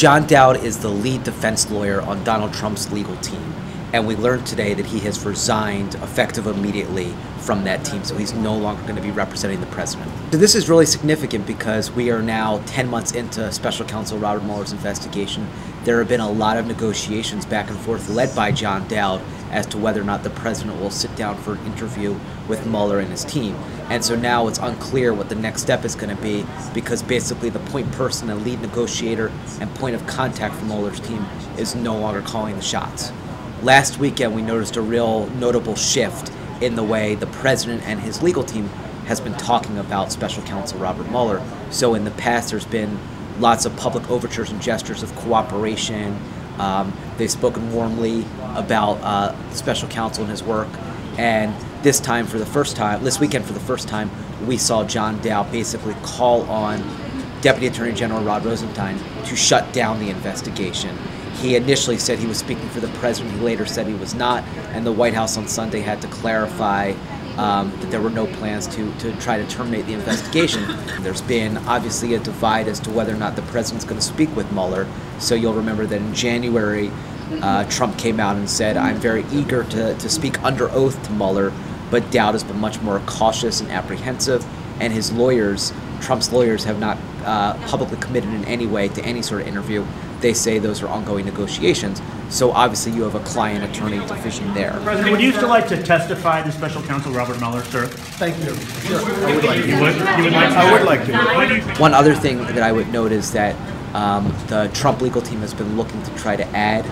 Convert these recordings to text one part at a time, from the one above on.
John Dowd is the lead defense lawyer on Donald Trump's legal team, and we learned today that he has resigned effective immediately from that team, so he's no longer going to be representing the president. So this is really significant because we are now 10 months into Special Counsel Robert Mueller's investigation. There have been a lot of negotiations back and forth led by John Dowd as to whether or not the president will sit down for an interview with Mueller and his team. And so now it's unclear what the next step is going to be, because basically the point person and lead negotiator and point of contact for Mueller's team is no longer calling the shots. Last weekend we noticed a real notable shift in the way the president and his legal team has been talking about Special Counsel Robert Mueller. So in the past there's been lots of public overtures and gestures of cooperation. They've spoken warmly about Special Counsel and his work. And this weekend for the first time, we saw John Dowd basically call on Deputy Attorney General Rod Rosenstein to shut down the investigation. He initially said he was speaking for the president. He later said he was not, and the White House on Sunday had to clarify that there were no plans to try to terminate the investigation. There's been obviously a divide as to whether or not the president's going to speak with Mueller. So you'll remember that in January, Trump came out and said, "I'm very eager to speak under oath to Mueller," but Dowd has been much more cautious and apprehensive, and his lawyers, Trump's lawyers, have not publicly committed in any way to any sort of interview. They say those are ongoing negotiations. So obviously you have a client-attorney division there. President, would you still like to testify to Special Counsel Robert Mueller, sir? Thank you. Sure, I would like to. You would like to? I would like to. One other thing that I would note is that the Trump legal team has been looking to try to add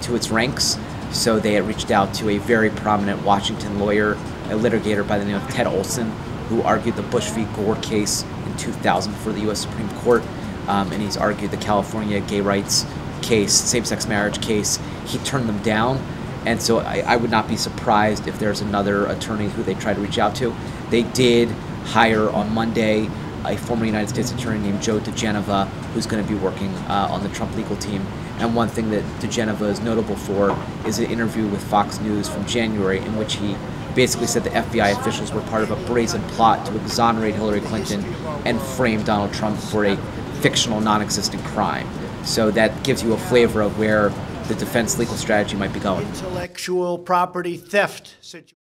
to its ranks. So they had reached out to a very prominent Washington lawyer, a litigator by the name of Ted Olson, who argued the Bush v. Gore case in 2000 for the U.S. Supreme Court. And he's argued the California gay rights case, same-sex marriage case. He turned them down, and so I would not be surprised if there's another attorney who they try to reach out to. They did hire on Monday a former United States attorney named Joe DeGeneva, who's going to be working on the Trump legal team. And one thing that DeGeneva is notable for is an interview with Fox News from January in which he basically said the FBI officials were part of a brazen plot to exonerate Hillary Clinton and frame Donald Trump for a fictional, non-existent crime. So that gives you a flavor of where the defense legal strategy might be going. Intellectual property theft situation.